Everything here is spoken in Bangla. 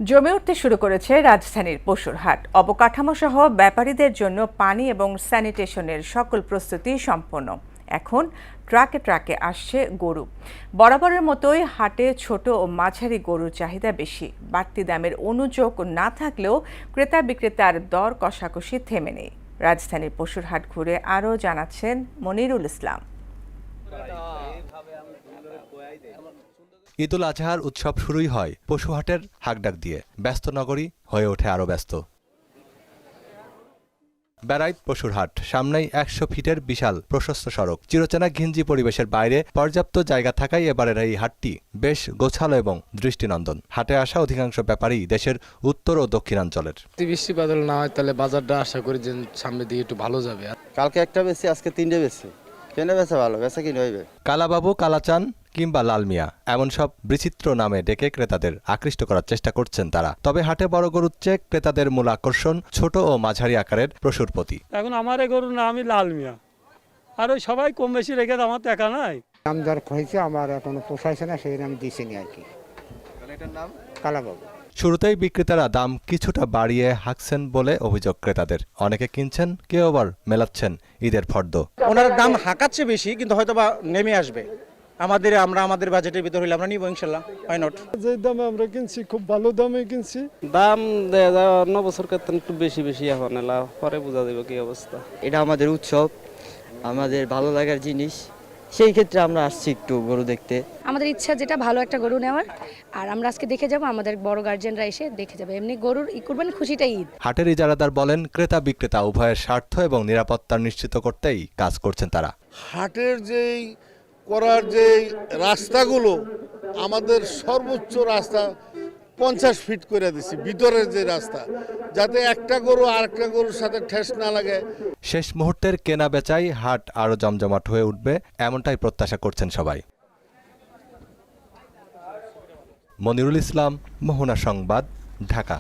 জমে উঠতে শুরু করেছে রাজধানীর পশুর হাট। অবকাঠামো সহ ব্যাপারীদের জন্য পানি এবং স্যানিটেশনের সকল প্রস্তুতি সম্পন্ন। এখন ট্রাকে ট্রাকে আসছে গরু। বরাবরের মতোই হাটে ছোট ও মাঝারি গরুর চাহিদা বেশি। বাড়তি দামের অনুযোগ না থাকলেও ক্রেতা বিক্রেতার দর কষাকষি থেমে নেই। রাজধানীর পশুর হাট ঘুরে আরও জানাচ্ছেন মনিরুল ইসলাম। ঈদুল আজহার উৎসব শুরুই হয় পশুহাটের হাকডাক দিয়ে। ব্যস্ত নগরী হয়ে ওঠে আরও ব্যস্ত। বেড়াইত পশুর হাট, সামনেই ১০০ ফিটের বিশাল প্রশস্ত সড়ক। চিরচেনা ঘিঞ্জি পরিবেশের বাইরে পর্যাপ্ত জায়গা থাকায় এবারের এই হাটটি বেশ গোছালো এবং দৃষ্টিনন্দন। হাটে আসা অধিকাংশ ব্যাপারী দেশের উত্তর ও দক্ষিণাঞ্চলের। বৃষ্টি বাদল না হয় তাহলে বাজারটা আশা করি যে সামনের দিকে একটু ভালো যাবে। কালকে একটা বেশি, আজকে 3টে বেশি। কেনে বেচা ভালো, বেচা কিনে হইবে। কালাবাবু, কালাচান কিংবা লাল মিয়া, এমন সব বিচিত্র নামে ডেকে ক্রেতাদের আকৃষ্ট করার চেষ্টা করছেন তারা। তবে হাটে বড় গরুর চেয়ে ক্রেতাদের মূল আকর্ষণ ছোট ও মাঝারি আকারের পশুর প্রতি। এখন আমার এই গরুর নামই লাল মিয়া, আর ওই সবাই কম বেশি রেখে আমার দেখা নাই। দাম দর হয়েছে, আমার এখনো পোষাইছে না, সেই নাম দিছিনি আর কি। কালাবাবু। শুরুতেই বিক্রেতারা দাম কিছুটা বাড়িয়ে হাঁকছেন বলে অভিযোগ ক্রেতাদের। অনেকে কিনছেন, কেউ আবার মেলাচ্ছেন ঈদের ফর্দ। ওনার দাম হাঁকাচ্ছে বেশি, কিন্তু হয়তো বা নেমে আসবে। আমরা আমাদের বাজেটের ভিতর হইলে আমরা নিব ইনশাল্লাহ। Why not? যে দামে আমরা কিনছি খুব ভালো দামে কিনছি। দাম অন্য বছর ক্ষেত্রে একটু বেশি বেশি এখন এলা পরে বোঝা যাবে কি অবস্থা। এটা আমাদের উৎসব, আমাদের ভালো লাগার জিনিস, সেই ক্ষেত্রে আমরা আসছি একটু গরু দেখতে। আমাদের ইচ্ছা যেটা ভালো একটা গরু নেওয়ার, আর আমরা আজকে দেখে যাব, আমাদের বড় গার্জিয়ানরা এসে দেখে যাবে। এমনি গরুর কুরবানি খুশিটাই ঈদ। হাটের ইজারাদার বলেন, ক্রেতা বিক্রেতা উভয়ের স্বার্থ এবং নিরাপত্তা নিশ্চিত করতেই কাজ করছেন তারা। হাটের যেই করার যে রাস্তাগুলো, আমাদের সর্বোচ্চ রাস্তা 50 ফিট করে দিছি, ভিতরের যে রাস্তা, যাতে একটা গরু আরেকটা গরুর সাথে ঠেস না লাগে। শেষ মুহূর্তের কেনা বেচাই হাট আরো জমজমাট হয়ে উঠবে, এমনটাই প্রত্যাশা করছেন সবাই। মনিরুল ইসলাম, মোহনা সংবাদ, ঢাকা।